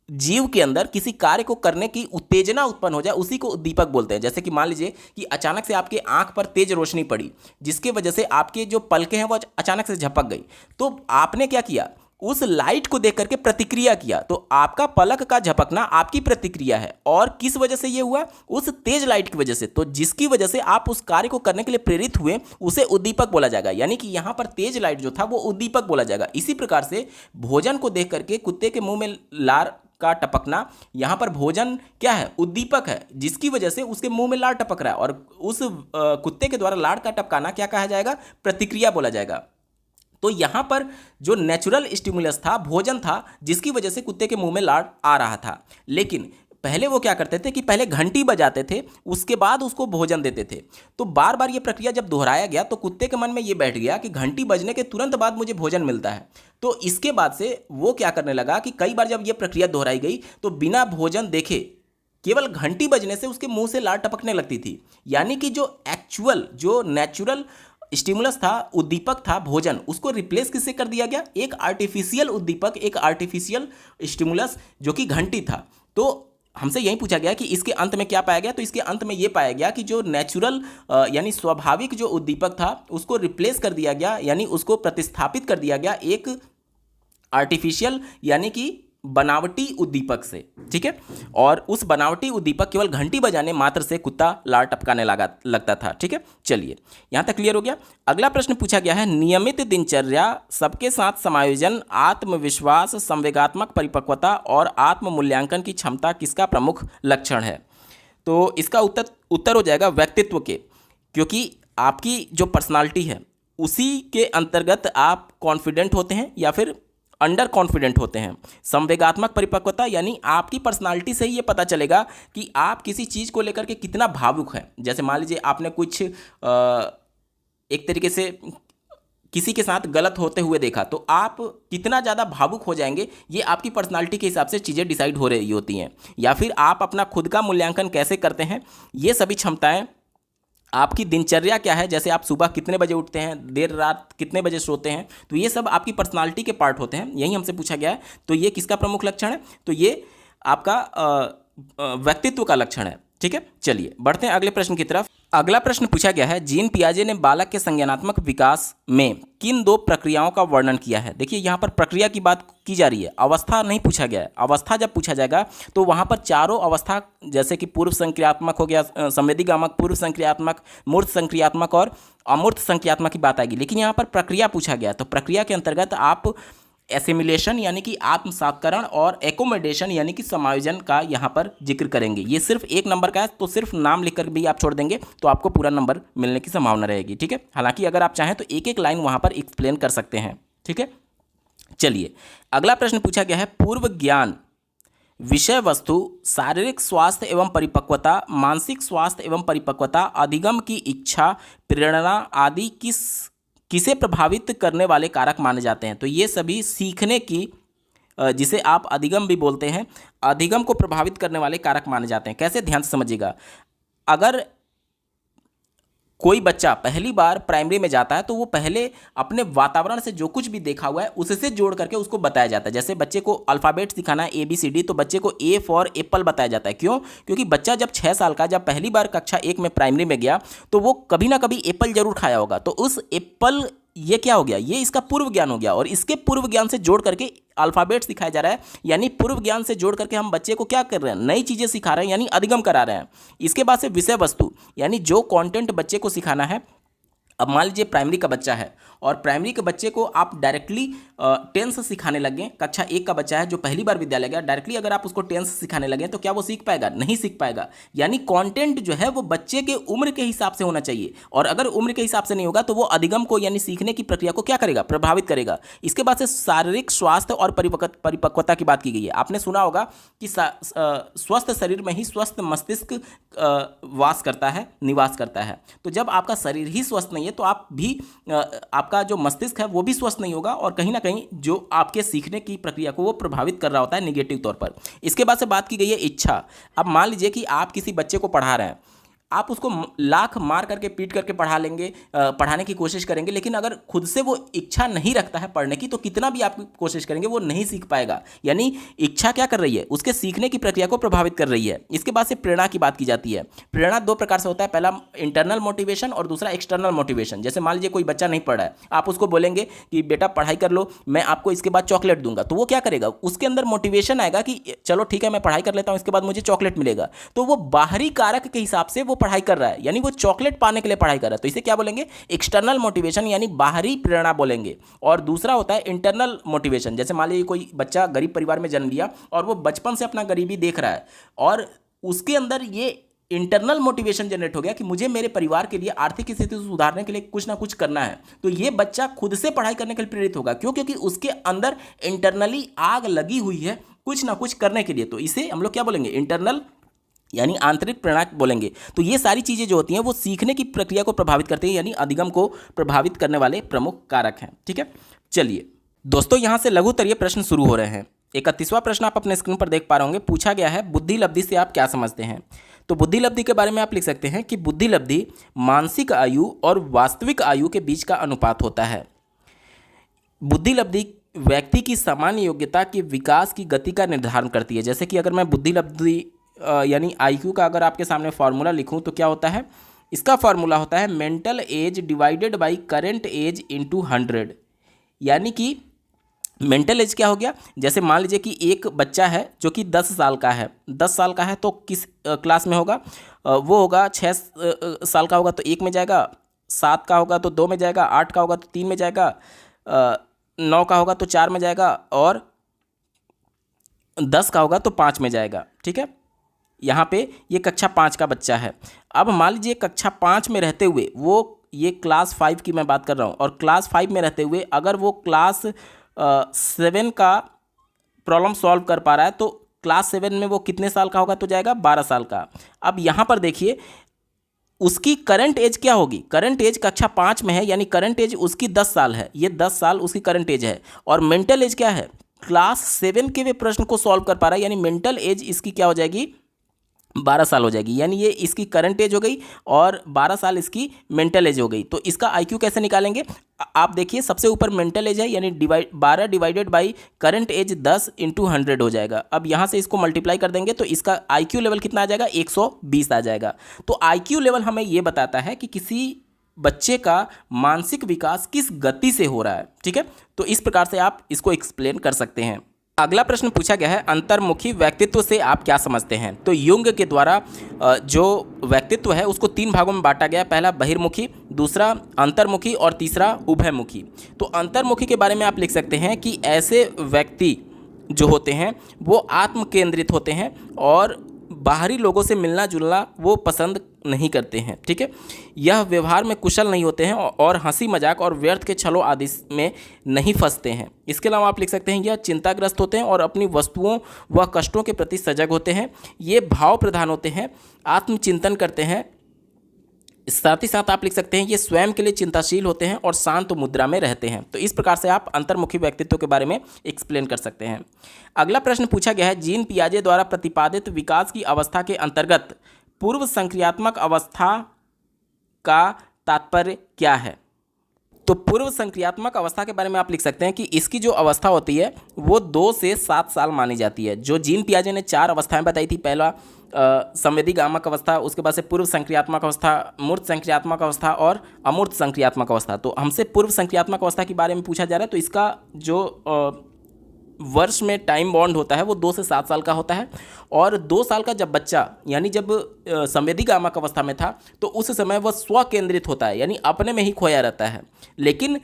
जीव के अंदर किसी कार्य को करने की उत्तेजना उत्पन्न हो जाए, उसी को उद्दीपक बोलते हैं। जैसे कि मान लीजिए कि अचानक से आपके आंख पर तेज रोशनी पड़ी, जिसके वजह से आपके जो पलकें हैं वो अचानक से झपक गई, तो आपने क्या किया? उस लाइट को देख करके प्रतिक्रिया किया। तो आपका पलक का झपकना आपकी प्रतिक्रिया है। और किस वजह से ये हुआ? उस तेज लाइट की वजह से। तो जिसकी वजह से आप उस कार्य को करने के लिए प्रेरित हुए, उसे उद्दीपक बोला जाएगा। यानी कि यहां पर तेज लाइट जो था वो उद्दीपक बोला जाएगा। इसी प्रकार से भोजन को देख करके कुत्ते के मुंह में लार का टपकना, यहां पर भोजन क्या है? उद्दीपक है, जिसकी वजह से उसके मुंह में लार टपक रहा है। और उस कुत्ते के द्वारा लार का टपकाना क्या कहा जाएगा? प्रतिक्रिया बोला जाएगा। तो यहां पर जो नेचुरल स्टिमुलस था, भोजन था, जिसकी वजह से कुत्ते के मुंह में लार आ रहा था। लेकिन पहले वो क्या करते थे कि पहले घंटी बजाते थे, उसके बाद उसको भोजन देते थे। तो बार बार ये प्रक्रिया जब दोहराया गया तो कुत्ते के मन में ये बैठ गया कि घंटी बजने के तुरंत बाद मुझे भोजन मिलता है। तो इसके बाद से वो क्या करने लगा कि कई बार जब ये प्रक्रिया दोहराई गई तो बिना भोजन देखे केवल घंटी बजने से उसके मुंह से लार टपकने लगती थी। यानी कि जो एक्चुअल, जो नेचुरल स्टिमुलस था, उद्दीपक था भोजन, उसको रिप्लेस किससे कर दिया गया? एक आर्टिफिशियल उद्दीपक, एक आर्टिफिशियल स्टिमुलस जो कि घंटी था। तो हमसे यही पूछा गया कि इसके अंत में क्या पाया गया? तो इसके अंत में ये पाया गया कि जो नेचुरल यानी स्वाभाविक जो उद्दीपक था उसको रिप्लेस कर दिया गया, यानी उसको प्रतिस्थापित कर दिया गया एक आर्टिफिशियल यानी कि बनावटी उद्दीपक से। ठीक है। और उस बनावटी उद्दीपक केवल घंटी बजाने मात्र से कुत्ता लार टपकाने लगता था। ठीक है, चलिए यहां तक क्लियर हो गया। अगला प्रश्न पूछा गया है, नियमित दिनचर्या, सबके साथ समायोजन, आत्मविश्वास, संवेगात्मक परिपक्वता और आत्म मूल्यांकन की क्षमता किसका प्रमुख लक्षण है? तो इसका उत्तर हो जाएगा व्यक्तित्व के, क्योंकि आपकी जो पर्सनालिटी है उसी के अंतर्गत आप कॉन्फिडेंट होते हैं या फिर अंडर कॉन्फिडेंट होते हैं। संवेगात्मक परिपक्वता यानी आपकी पर्सनालिटी से ही ये पता चलेगा कि आप किसी चीज़ को लेकर के कितना भावुक हैं। जैसे मान लीजिए आपने कुछ एक तरीके से किसी के साथ गलत होते हुए देखा, तो आप कितना ज़्यादा भावुक हो जाएंगे, ये आपकी पर्सनालिटी के हिसाब से चीज़ें डिसाइड हो रही होती हैं। या फिर आप अपना खुद का मूल्यांकन कैसे करते हैं, ये सभी क्षमताएँ, आपकी दिनचर्या क्या है, जैसे आप सुबह कितने बजे उठते हैं, देर रात कितने बजे सोते हैं, तो ये सब आपकी पर्सनालिटी के पार्ट होते हैं। यही हमसे पूछा गया है। तो ये किसका प्रमुख लक्षण है? तो ये आपका व्यक्तित्व का लक्षण है। ठीक है, चलिए बढ़ते हैं अगले प्रश्न की तरफ। अगला प्रश्न पूछा गया है, जीन पियाजे ने बालक के संज्ञानात्मक विकास में किन दो प्रक्रियाओं का वर्णन किया है? देखिए यहाँ पर प्रक्रिया की बात की जा रही है, अवस्था नहीं पूछा गया है। अवस्था जब पूछा जाएगा तो वहाँ पर चारों अवस्था, जैसे कि पूर्व संक्रियात्मक हो गया, संवेदीगामक, पूर्व संक्रियात्मक, मूर्त संक्रियात्मक और अमूर्त संक्रियात्मक की बात आएगी। लेकिन यहाँ पर प्रक्रिया पूछा गया, तो प्रक्रिया के अंतर्गत आप एसिमिलेशन यानी कि आत्मसात्करण और एकोमोडेशन यानी कि समायोजन का यहाँ पर जिक्र करेंगे। ये सिर्फ एक नंबर का है, तो सिर्फ नाम लिखकर भी आप छोड़ देंगे तो आपको पूरा नंबर मिलने की संभावना रहेगी। ठीक है, हालांकि अगर आप चाहें तो एक एक लाइन वहाँ पर एक्सप्लेन कर सकते हैं। ठीक है, चलिए अगला प्रश्न पूछा गया है, पूर्व ज्ञान, विषय वस्तु, शारीरिक स्वास्थ्य एवं परिपक्वता, मानसिक स्वास्थ्य एवं परिपक्वता, अधिगम की इच्छा, प्रेरणा आदि किसे प्रभावित करने वाले कारक माने जाते हैं? तो ये सभी सीखने की, जिसे आप अधिगम भी बोलते हैं, अधिगम को प्रभावित करने वाले कारक माने जाते हैं। कैसे? ध्यान से समझिएगा। अगर कोई बच्चा पहली बार प्राइमरी में जाता है तो वो पहले अपने वातावरण से जो कुछ भी देखा हुआ है उससे जोड़ करके उसको बताया जाता है। जैसे बच्चे को अल्फ़ाबेट सिखाना है ABCD, तो बच्चे को A फॉर एप्पल बताया जाता है। क्यों? क्योंकि बच्चा जब 6 साल का, जब पहली बार कक्षा 1 में प्राइमरी में गया तो वो कभी ना कभी एप्पल जरूर खाया होगा। तो उस एप्पल, ये क्या हो गया? ये इसका पूर्व ज्ञान हो गया। और इसके पूर्व ज्ञान से जोड़ करके अल्फ़ाबेट सिखाया जा रहा है, यानी पूर्व ज्ञान से जोड़ करके हम बच्चे को क्या कर रहे हैं? नई चीज़ें सिखा रहे हैं, यानी अधिगम करा रहे हैं। इसके बाद से विषय वस्तु, यानी जो कंटेंट बच्चे को सिखाना है। अब मान लीजिए प्राइमरी का बच्चा है और प्राइमरी के बच्चे को आप डायरेक्टली टेंस सिखाने लगे। कक्षा 1 का बच्चा है जो पहली बार विद्यालय गया, डायरेक्टली अगर आप उसको टेंस सिखाने लगे तो क्या वो सीख पाएगा? नहीं सीख पाएगा। यानी कंटेंट जो है वो बच्चे के उम्र के हिसाब से होना चाहिए, और अगर उम्र के हिसाब से नहीं होगा तो वो अधिगम को यानी सीखने की प्रक्रिया को क्या करेगा? प्रभावित करेगा। इसके बाद से शारीरिक स्वास्थ्य और परिपक्वता की बात की गई है। आपने सुना होगा कि स्वस्थ शरीर में ही स्वस्थ मस्तिष्क वास करता है, निवास करता है। तो जब आपका शरीर ही स्वस्थ नहीं है नहीं है तो आप भी आपका जो मस्तिष्क है वो भी स्वस्थ नहीं होगा और कहीं ना कहीं जो आपके सीखने की प्रक्रिया को वो प्रभावित कर रहा होता है निगेटिव तौर पर। इसके बाद से बात की गई है इच्छा। अब मान लीजिए कि आप किसी बच्चे को पढ़ा रहे हैं, आप उसको लाख मार करके पीट करके पढ़ा लेंगे, पढ़ाने की कोशिश करेंगे, लेकिन अगर खुद से वो इच्छा नहीं रखता है पढ़ने की तो कितना भी आप कोशिश करेंगे वो नहीं सीख पाएगा। यानी इच्छा क्या कर रही है, उसके सीखने की प्रक्रिया को प्रभावित कर रही है। इसके बाद से प्रेरणा की बात की जाती है। प्रेरणा दो प्रकार से होता है, पहला इंटरनल मोटिवेशन और दूसरा एक्सटर्नल मोटिवेशन। जैसे मान लीजिए कोई बच्चा नहीं पढ़ रहा है, आप उसको बोलेंगे कि बेटा पढ़ाई कर लो, मैं आपको इसके बाद चॉकलेट दूंगा, तो वो क्या करेगा, उसके अंदर मोटिवेशन आएगा कि चलो ठीक है मैं पढ़ाई कर लेता हूँ, इसके बाद मुझे चॉकलेट मिलेगा। तो वो बाहरी कारक के हिसाब से वो पढ़ाई कर रहा है, यानी वो चॉकलेट पाने के लिए पढ़ाई कर रहा है, तो इसे क्या बोलेंगे, एक्सटर्नल मोटिवेशन यानी बाहरी प्रेरणा बोलेंगे। और दूसरा होता है इंटरनल मोटिवेशन। जैसे मान लीजिए कोई बच्चा गरीब परिवार में जन्म लिया और वो बचपन से अपना गरीबी देख रहा है और उसके अंदर ये इंटरनल मोटिवेशन जनरेट हो गया कि मुझे मेरे परिवार के लिए आर्थिक स्थिति सुधारने के लिए कुछ ना कुछ करना है, तो ये बच्चा खुद से पढ़ाई करने के लिए प्रेरित होगा। क्यों? क्योंकि उसके अंदर इंटरनली आग लगी हुई है कुछ ना कुछ करने के लिए। तो इसे हम लोग क्या बोलेंगे, इंटरनल यानी आंतरिक प्रेरणा बोलेंगे। तो ये सारी चीज़ें जो होती हैं वो सीखने की प्रक्रिया को प्रभावित करती हैं, यानी अधिगम को प्रभावित करने वाले प्रमुख कारक हैं। ठीक है, चलिए दोस्तों यहाँ से लघुतरीय प्रश्न शुरू हो रहे हैं। 31वां प्रश्न आप अपने स्क्रीन पर देख पा रहे होंगे। पूछा गया है बुद्धि लब्धि से आप क्या समझते हैं। तो बुद्धि लब्धि के बारे में आप लिख सकते हैं कि बुद्धि लब्धि मानसिक आयु और वास्तविक आयु के बीच का अनुपात होता है। बुद्धि लब्धि व्यक्ति की सामान्य योग्यता के विकास की गति का निर्धारण करती है। जैसे कि अगर मैं बुद्धि लब्धि यानी आईक्यू का अगर आपके सामने फार्मूला लिखूं तो क्या होता है, इसका फार्मूला होता है mental age divided by current age into 100। यानी कि मेंटल एज क्या हो गया, जैसे मान लीजिए कि एक बच्चा है जो कि 10 साल का है, 10 साल का है तो किस क्लास में होगा, वो होगा 6 साल का होगा तो 1 में जाएगा, 7 का होगा तो 2 में जाएगा, 8 का होगा तो 3 में जाएगा, 9 का होगा तो 4 में जाएगा और 10 का होगा तो 5 में जाएगा। ठीक है, यहाँ पे ये कक्षा 5 का बच्चा है। अब मान लीजिए कक्षा 5 में रहते हुए वो, ये क्लास 5 की मैं बात कर रहा हूँ, और क्लास 5 में रहते हुए अगर वो क्लास 7 का प्रॉब्लम सॉल्व कर पा रहा है तो क्लास 7 में वो कितने साल का होगा, तो जाएगा 12 साल का। अब यहाँ पर देखिए उसकी करंट एज क्या होगी, करंट एज कक्षा 5 में है यानी करंट एज उसकी 10 साल है, ये 10 साल उसकी करंट एज है। और मेंटल एज क्या है, क्लास 7 के वे प्रश्न को सॉल्व कर पा रहा है, यानी मेंटल एज इसकी क्या हो जाएगी, 12 साल हो जाएगी। यानी ये इसकी करंट एज हो गई और 12 साल इसकी मेंटल एज हो गई। तो इसका आईक्यू कैसे निकालेंगे, आप देखिए सबसे ऊपर मेंटल एज है यानी 12 divided by current age 10 into 100 हो जाएगा। अब यहाँ से इसको मल्टीप्लाई कर देंगे तो इसका आईक्यू लेवल कितना आ जाएगा, 120 आ जाएगा। तो आईक्यू लेवल हमें ये बताता है कि किसी बच्चे का मानसिक विकास किस गति से हो रहा है। ठीक है, तो इस प्रकार से आप इसको एक्सप्लेन कर सकते हैं। अगला प्रश्न पूछा गया है अंतर्मुखी व्यक्तित्व से आप क्या समझते हैं। तो युंग के द्वारा जो व्यक्तित्व है उसको 3 भागों में बांटा गया, पहला बहिर्मुखी, दूसरा अंतर्मुखी और तीसरा उभयमुखी। तो अंतर्मुखी के बारे में आप लिख सकते हैं कि ऐसे व्यक्ति जो होते हैं वो आत्म केंद्रित होते हैं और बाहरी लोगों से मिलना जुलना वो पसंद नहीं करते हैं। ठीक है, यह व्यवहार में कुशल नहीं होते हैं और हंसी मजाक और व्यर्थ के छलों आदि में नहीं फंसते हैं। इसके अलावा आप लिख सकते हैं यह चिंताग्रस्त होते हैं और अपनी वस्तुओं व कष्टों के प्रति सजग होते हैं। ये भाव प्रधान होते हैं, आत्मचिंतन करते हैं। साथ ही साथ आप लिख सकते हैं ये स्वयं के लिए चिंताशील होते हैं और शांत मुद्रा में रहते हैं। तो इस प्रकार से आप अंतर्मुखी व्यक्तित्व के बारे में एक्सप्लेन कर सकते हैं। अगला प्रश्न पूछा गया है जीन पियाजे द्वारा प्रतिपादित विकास की अवस्था के अंतर्गत पूर्व संक्रियात्मक अवस्था का तात्पर्य क्या है। तो पूर्व संक्रियात्मक अवस्था के बारे में आप लिख सकते हैं कि इसकी जो अवस्था होती है वो 2 से 7 साल मानी जाती है। जो जीन पियाजे ने 4 अवस्थाएं बताई थी, पहला संवेदीगामक अवस्था, उसके बाद से पूर्व संक्रियात्मक अवस्था, मूर्त संक्रियात्मक अवस्था और अमूर्त संक्रियात्मक अवस्था। तो हमसे पूर्व संक्रियात्मक अवस्था के बारे में पूछा जा रहा है, तो इसका जो वर्ष में टाइम बॉन्ड होता है वो 2 से 7 साल का होता है। और 2 साल का जब बच्चा यानी जब संवेदीगामक अवस्था में था तो उस समय वह स्व केंद्रित होता है, यानी अपने में ही खोया रहता है। लेकिन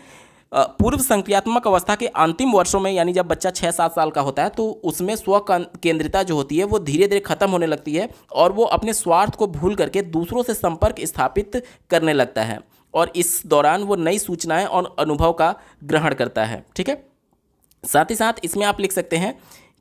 पूर्व संक्रियात्मक अवस्था के अंतिम वर्षों में यानी जब बच्चा 6-7 साल का होता है तो उसमें स्व केंद्रिता जो होती है वो धीरे धीरे खत्म होने लगती है और वो अपने स्वार्थ को भूल करके दूसरों से संपर्क स्थापित करने लगता है और इस दौरान वो नई सूचनाएं और अनुभव का ग्रहण करता है। ठीक है, साथ ही साथ इसमें आप लिख सकते हैं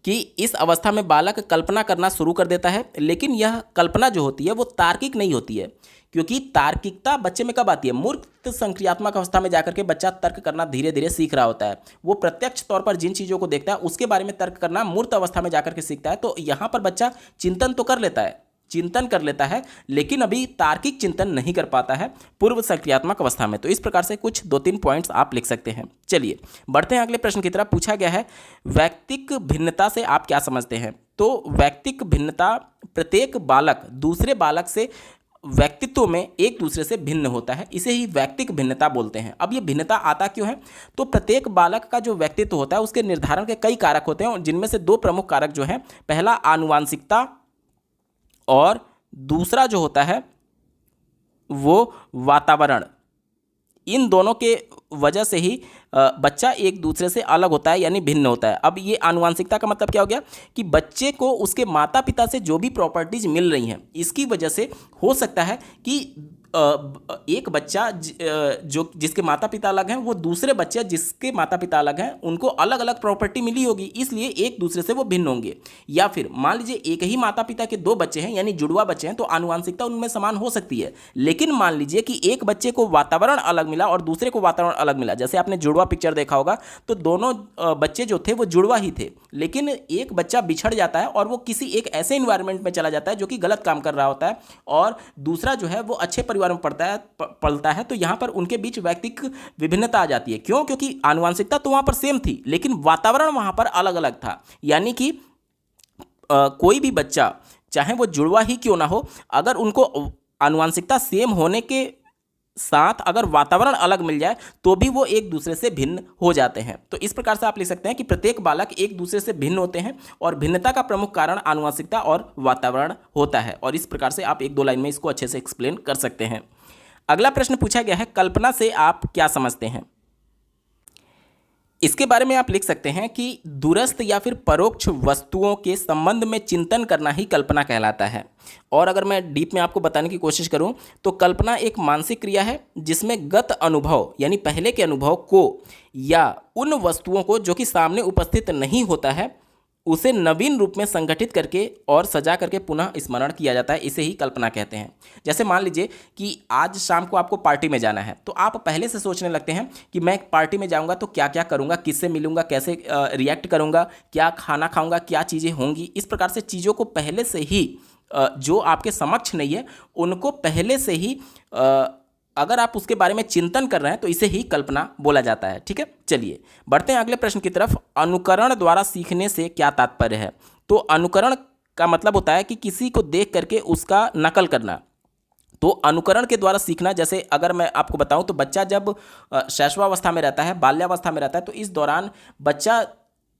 कि इस अवस्था में बालक कल्पना करना शुरू कर देता है, लेकिन यह कल्पना जो होती है वो तार्किक नहीं होती है, क्योंकि तार्किकता बच्चे में कब आती है? मूर्त संक्रियात्मक अवस्था में जाकर के बच्चा तर्क करना धीरे धीरे सीख रहा होता है। वो प्रत्यक्ष तौर पर जिन चीज़ों को देखता है उसके बारे में तर्क करना मूर्त अवस्था में जाकर के सीखता है। तो यहाँ पर बच्चा चिंतन तो कर लेता है, चिंतन कर लेता है, लेकिन अभी तार्किक चिंतन नहीं कर पाता है पूर्व सक्रियात्मक अवस्था में। तो इस प्रकार से कुछ 2-3 पॉइंट्स आप लिख सकते हैं। चलिए बढ़ते हैं अगले प्रश्न की तरफ। पूछा गया है वैयक्तिक भिन्नता से आप क्या समझते हैं? तो वैयक्तिक भिन्नता, प्रत्येक बालक दूसरे बालक से व्यक्तित्व में एक दूसरे से भिन्न होता है, इसे ही वैयक्तिक भिन्नता बोलते हैं। अब ये भिन्नता आता क्यों है? तो प्रत्येक बालक का जो व्यक्तित्व होता है उसके निर्धारण के कई कारक होते हैं, जिनमें से 2 प्रमुख कारक जो हैं, पहला आनुवांशिकता और दूसरा जो होता है वो वातावरण। इन दोनों के वजह से ही बच्चा एक दूसरे से अलग होता है, यानी भिन्न होता है। अब ये आनुवांशिकता का मतलब क्या हो गया कि बच्चे को उसके माता पिता से जो भी प्रॉपर्टीज मिल रही हैं, इसकी वजह से हो सकता है कि एक बच्चा जो जिसके माता पिता अलग हैं, वो दूसरे बच्चे जिसके माता पिता अलग हैं उनको अलग अलग प्रॉपर्टी मिली होगी, इसलिए एक दूसरे से वो भिन्न होंगे। या फिर मान लीजिए एक ही माता पिता के 2 बच्चे हैं, यानी जुड़वा बच्चे हैं, तो आनुवांशिकता उनमें समान हो सकती है। लेकिन मान लीजिए कि एक बच्चे को वातावरण अलग मिला और दूसरे को वातावरण अलग मिला। जैसे आपने जुड़वा पिक्चर देखा होगा, तो दोनों बच्चे जो थे वो जुड़वा ही थे, लेकिन एक बच्चा बिछड़ जाता है और वो किसी एक ऐसे इन्वायरमेंट में चला जाता है जो कि गलत काम कर रहा होता है, और दूसरा जो है वो अच्छे परिवार में पलता है। तो यहाँ पर उनके बीच वैयक्तिक विभिन्नता आ जाती है। क्यों? क्योंकि आनुवांशिकता तो वहाँ पर सेम थी, लेकिन वातावरण वहाँ पर अलग अलग था। यानी कि कोई भी बच्चा, चाहे वो जुड़वा ही क्यों ना हो, अगर उनको आनुवांशिकता सेम होने के साथ अगर वातावरण अलग मिल जाए तो भी वो एक दूसरे से भिन्न हो जाते हैं। तो इस प्रकार से आप लिख सकते हैं कि प्रत्येक बालक एक दूसरे से भिन्न होते हैं और भिन्नता का प्रमुख कारण आनुवंशिकता और वातावरण होता है। और इस प्रकार से आप 1-2 लाइन में इसको अच्छे से एक्सप्लेन कर सकते हैं। अगला प्रश्न पूछा गया है कल्पना से आप क्या समझते हैं? इसके बारे में आप लिख सकते हैं कि दूरस्थ या फिर परोक्ष वस्तुओं के संबंध में चिंतन करना ही कल्पना कहलाता है। और अगर मैं डीप में आपको बताने की कोशिश करूं तो कल्पना एक मानसिक क्रिया है जिसमें गत अनुभव यानी पहले के अनुभव को या उन वस्तुओं को जो कि सामने उपस्थित नहीं होता है उसे नवीन रूप में संगठित करके और सजा करके पुनः स्मरण किया जाता है, इसे ही कल्पना कहते हैं। जैसे मान लीजिए कि आज शाम को आपको पार्टी में जाना है, तो आप पहले से सोचने लगते हैं कि मैं पार्टी में जाऊंगा तो क्या क्या करूंगा, किससे मिलूंगा, कैसे रिएक्ट करूंगा, क्या खाना खाऊंगा, क्या चीज़ें होंगी। इस प्रकार से चीज़ों को पहले से ही जो आपके समक्ष नहीं है उनको पहले से ही अगर आप उसके बारे में चिंतन कर रहे हैं तो इसे ही कल्पना बोला जाता है। ठीक है, चलिए बढ़ते हैं अगले प्रश्न की तरफ। अनुकरण द्वारा सीखने से क्या तात्पर्य है? तो अनुकरण का मतलब होता है कि किसी को देख करके उसका नकल करना। तो अनुकरण के द्वारा सीखना, जैसे अगर मैं आपको बताऊं तो बच्चा जब शैशवावस्था में रहता है, बाल्यावस्था में रहता है, तो इस दौरान बच्चा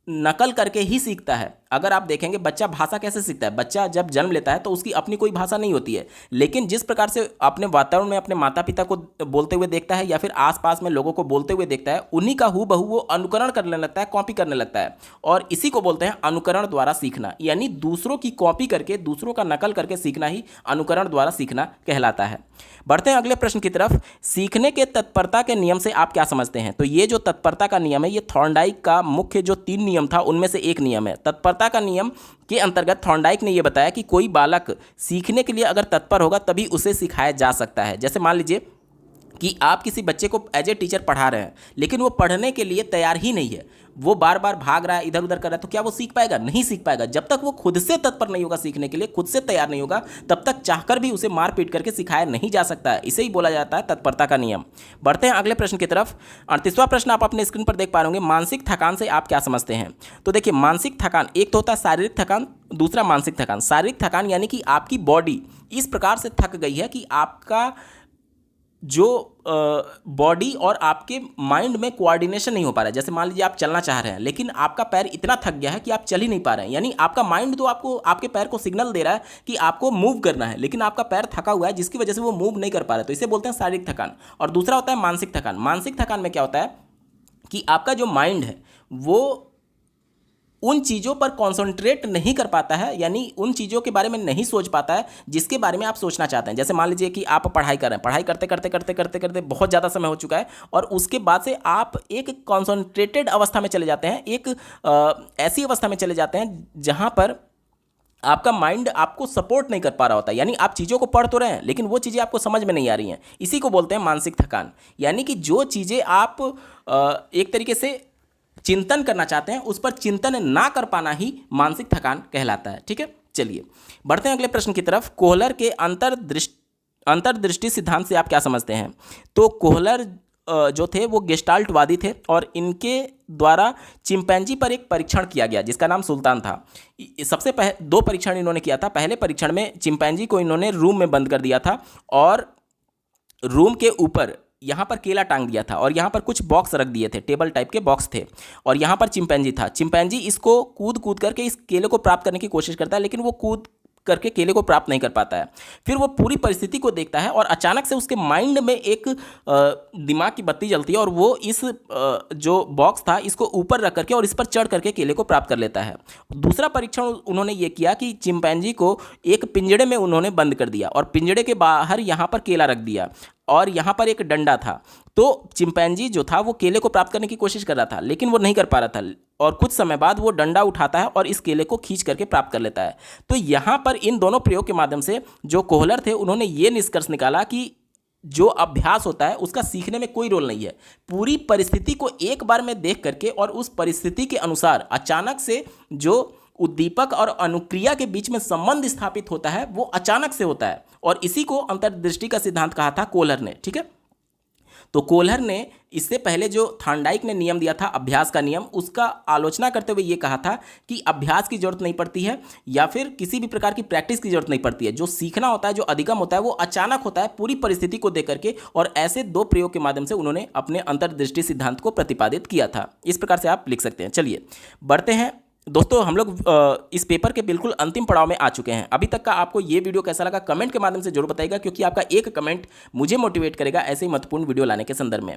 नकल करके ही सीखता है। अगर आप देखेंगे बच्चा भाषा कैसे सीखता है, बच्चा जब जन्म लेता है तो उसकी अपनी कोई भाषा नहीं होती है, लेकिन जिस प्रकार से अपने वातावरण में अपने माता पिता को बोलते हुए देखता है या फिर आसपास में लोगों को बोलते हुए देखता है, उन्हीं का हूबहू वो अनुकरण करने लगता है, कॉपी करने लगता है। और इसी को बोलते हैं अनुकरण द्वारा सीखना, यानी दूसरों की कॉपी करके, दूसरों का नकल करके सीखना ही अनुकरण द्वारा सीखना कहलाता है। बढ़ते हैं अगले प्रश्न की तरफ। सीखने के तत्परता के नियम से आप क्या समझते हैं? तो ये जो तत्परता का नियम है, ये थॉर्नडाइक का मुख्य जो 3 नियम था उनमें से एक नियम है। तत्परता का नियम के अंतर्गत थॉर्नडाइक ने यह बताया कि कोई बालक सीखने के लिए अगर तत्पर होगा तभी उसे सिखाया जा सकता है। जैसे मान लीजिए कि आप किसी बच्चे को एज ए टीचर पढ़ा रहे हैं, लेकिन वो पढ़ने के लिए तैयार ही नहीं है, वो बार बार भाग रहा है, इधर उधर कर रहा है, तो क्या वो सीख पाएगा? नहीं सीख पाएगा। जब तक वो खुद से तत्पर नहीं होगा सीखने के लिए, खुद से तैयार नहीं होगा, तब तक चाहकर भी उसे मार पीट करके सिखाया नहीं जा सकता है। इसे ही बोला जाता है तत्परता का नियम। बढ़ते हैं अगले प्रश्न की तरफ। 38वां प्रश्न आप अपने स्क्रीन पर देख पा रहे होंगे। मानसिक थकान से आप क्या समझते हैं? तो देखिए, मानसिक थकान एक तो होता है शारीरिक थकान, दूसरा मानसिक थकान। शारीरिक थकान यानी कि आपकी बॉडी इस प्रकार से थक गई है कि आपका जो बॉडी और आपके माइंड में कोऑर्डिनेशन नहीं हो पा रहा है। जैसे मान लीजिए आप चलना चाह रहे हैं, लेकिन आपका पैर इतना थक गया है कि आप चल ही नहीं पा रहे हैं। यानी आपका माइंड तो आपको, आपके पैर को सिग्नल दे रहा है कि आपको मूव करना है, लेकिन आपका पैर थका हुआ है जिसकी वजह से वो मूव नहीं कर पा रहा है। तो इसे बोलते हैं शारीरिक थकान। और दूसरा होता है मानसिक थकान। मानसिक थकान में क्या होता है कि आपका जो माइंड है वो उन चीज़ों पर कॉन्सेंट्रेट नहीं कर पाता है, यानी उन चीज़ों के बारे में नहीं सोच पाता है जिसके बारे में आप सोचना चाहते हैं। जैसे मान लीजिए कि आप पढ़ाई कर रहे हैं, पढ़ाई करते करते करते करते करते बहुत ज़्यादा समय हो चुका है और उसके बाद से आप एक कॉन्सेंट्रेटेड अवस्था में चले जाते हैं, एक ऐसी अवस्था में चले जाते हैं जहाँ पर आपका माइंड आपको सपोर्ट नहीं कर पा रहा होता, यानी आप चीज़ों को पढ़ तो रहे हैं लेकिन वो चीज़ें आपको समझ में नहीं आ रही हैं। इसी को बोलते हैं मानसिक थकान, यानी कि जो चीज़ें आप एक तरीके से चिंतन करना चाहते हैं उस पर चिंतन ना कर पाना ही मानसिक थकान कहलाता है। ठीक है, चलिए बढ़ते हैं अगले प्रश्न की तरफ। कोहलर के अंतर्दृष्टि सिद्धांत से आप क्या समझते हैं? तो कोहलर जो थे वो गेस्टाल्टवादी थे और इनके द्वारा चिंपैंजी पर एक परीक्षण किया गया जिसका नाम सुल्तान था। सबसे पहले 2 परीक्षण इन्होंने किया था। पहले परीक्षण में चिंपैंजी को इन्होंने रूम में बंद कर दिया था और रूम के ऊपर यहाँ पर केला टांग दिया था और यहाँ पर कुछ बॉक्स रख दिए थे, टेबल टाइप के बॉक्स थे और यहाँ पर चिंपैंजी था। चिंपैंजी इसको कूद कूद करके इस केले को प्राप्त करने की कोशिश करता है लेकिन वो कूद करके केले को प्राप्त नहीं कर पाता है। फिर वो पूरी परिस्थिति को देखता है और अचानक से उसके माइंड में एक दिमाग की बत्ती जलती है और वो इस जो बॉक्स था इसको ऊपर रख करके और इस पर चढ़ करके केले को प्राप्त कर लेता है। दूसरा परीक्षण उन्होंने ये किया कि चिंपैंजी को एक पिंजड़े में उन्होंने बंद कर दिया और पिंजड़े के बाहर यहाँ पर केला रख दिया और यहाँ पर एक डंडा था। तो चिंपैंजी जो था वो केले को प्राप्त करने की कोशिश कर रहा था लेकिन वो नहीं कर पा रहा था और कुछ समय बाद वो डंडा उठाता है और इस केले को खींच करके प्राप्त कर लेता है। तो यहाँ पर इन दोनों प्रयोग के माध्यम से जो कोहलर थे उन्होंने ये निष्कर्ष निकाला कि जो अभ्यास होता है उसका सीखने में कोई रोल नहीं है। पूरी परिस्थिति को एक बार में देख करके और उस परिस्थिति के अनुसार अचानक से जो उद्दीपक और अनुक्रिया के बीच में संबंध स्थापित होता है वो अचानक से होता है और इसी को अंतर्दृष्टि का सिद्धांत कहा था कोहलर ने। ठीक है, तो कोहलर ने इससे पहले जो थॉर्नडाइक ने नियम दिया था अभ्यास का नियम, उसका आलोचना करते हुए ये कहा था कि अभ्यास की जरूरत नहीं पड़ती है या फिर किसी भी प्रकार की प्रैक्टिस की जरूरत नहीं पड़ती है। जो सीखना होता है, जो अधिगम होता है वो अचानक होता है पूरी परिस्थिति को देख करके। और ऐसे 2 प्रयोग के माध्यम से उन्होंने अपने अंतर्दृष्टि सिद्धांत को प्रतिपादित किया था। इस प्रकार से आप लिख सकते हैं। चलिए बढ़ते हैं दोस्तों, हम लोग इस पेपर के बिल्कुल अंतिम पड़ाव में आ चुके हैं। अभी तक का आपको ये वीडियो कैसा लगा कमेंट के माध्यम से जरूर बताइएगा, क्योंकि आपका एक कमेंट मुझे मोटिवेट करेगा ऐसे ही महत्वपूर्ण वीडियो लाने के संदर्भ में।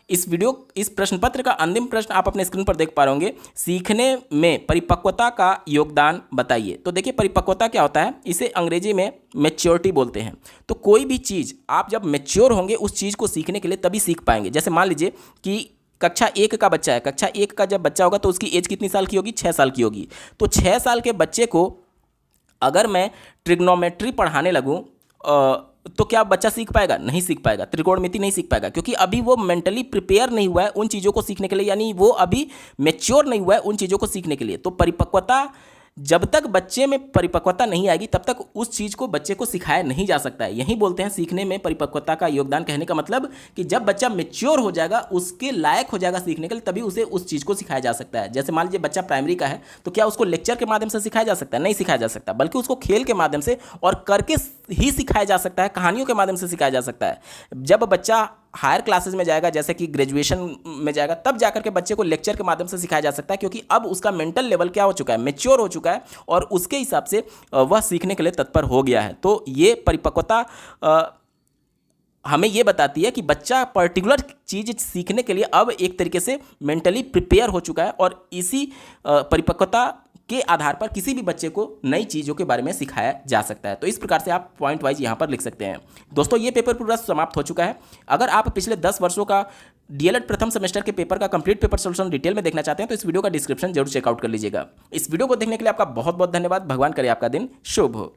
इस प्रश्न पत्र का अंतिम प्रश्न आप अपने स्क्रीन पर देख पा रहे होंगे, सीखने में परिपक्वता का योगदान बताइए। तो देखिए परिपक्वता क्या होता है, इसे अंग्रेजी में मैच्योरिटी बोलते हैं। तो कोई भी चीज़ आप जब मैच्योर होंगे उस चीज़ को सीखने के लिए तभी सीख पाएंगे। जैसे मान लीजिए कि कक्षा 1 का बच्चा है, कक्षा 1 का जब बच्चा होगा तो उसकी एज कितनी साल की होगी? 6 साल की होगी। तो 6 साल के बच्चे को अगर मैं ट्रिग्नोमेट्री पढ़ाने लगूं तो क्या बच्चा सीख पाएगा? नहीं सीख पाएगा। त्रिकोणमिति नहीं सीख पाएगा, क्योंकि अभी वो मेंटली प्रिपेयर नहीं हुआ है उन चीज़ों को सीखने के लिए, यानी वो अभी मैच्योर नहीं हुआ है उन चीज़ों को सीखने के लिए। तो परिपक्वता, जब तक बच्चे में परिपक्वता नहीं आएगी तब तक उस चीज़ को बच्चे को सिखाया नहीं जा सकता है। यही बोलते हैं सीखने में परिपक्वता का योगदान। कहने का मतलब कि जब बच्चा मैच्योर हो जाएगा, उसके लायक हो जाएगा सीखने के लिए, तभी उसे उस चीज़ को सिखाया जा सकता है। जैसे मान लीजिए बच्चा प्राइमरी का है तो क्या उसको लेक्चर के माध्यम से सिखाया जा सकता है? नहीं सिखाया जा सकता, बल्कि उसको खेल के माध्यम से और करके ही सिखाया जा सकता है, कहानियों के माध्यम से सिखाया जा सकता है। जब बच्चा हायर क्लासेस में जाएगा, जैसे कि ग्रेजुएशन में जाएगा, तब जाकर के बच्चे को लेक्चर के माध्यम से सिखाया जा सकता है, क्योंकि अब उसका मेंटल लेवल क्या हो चुका है? मैच्योर हो चुका है और उसके हिसाब से वह सीखने के लिए तत्पर हो गया है। तो ये परिपक्वता हमें ये बताती है कि बच्चा पर्टिकुलर चीज़ सीखने के लिए अब एक तरीके से मेंटली प्रिपेयर हो चुका है और इसी परिपक्वता के आधार पर किसी भी बच्चे को नई चीज़ों के बारे में सिखाया जा सकता है। तो इस प्रकार से आप पॉइंट वाइज यहाँ पर लिख सकते हैं। दोस्तों ये पेपर पूरा समाप्त हो चुका है। अगर आप पिछले 10 वर्षों का डीएलएड प्रथम सेमेस्टर के पेपर का कंप्लीट पेपर सॉल्यूशन डिटेल में देखना चाहते हैं तो इस वीडियो का डिस्क्रिप्शन जरूर चेकआउट कर लीजिएगा। इस वीडियो को देखने के लिए आपका बहुत बहुत धन्यवाद। भगवान करे आपका दिन शुभ हो।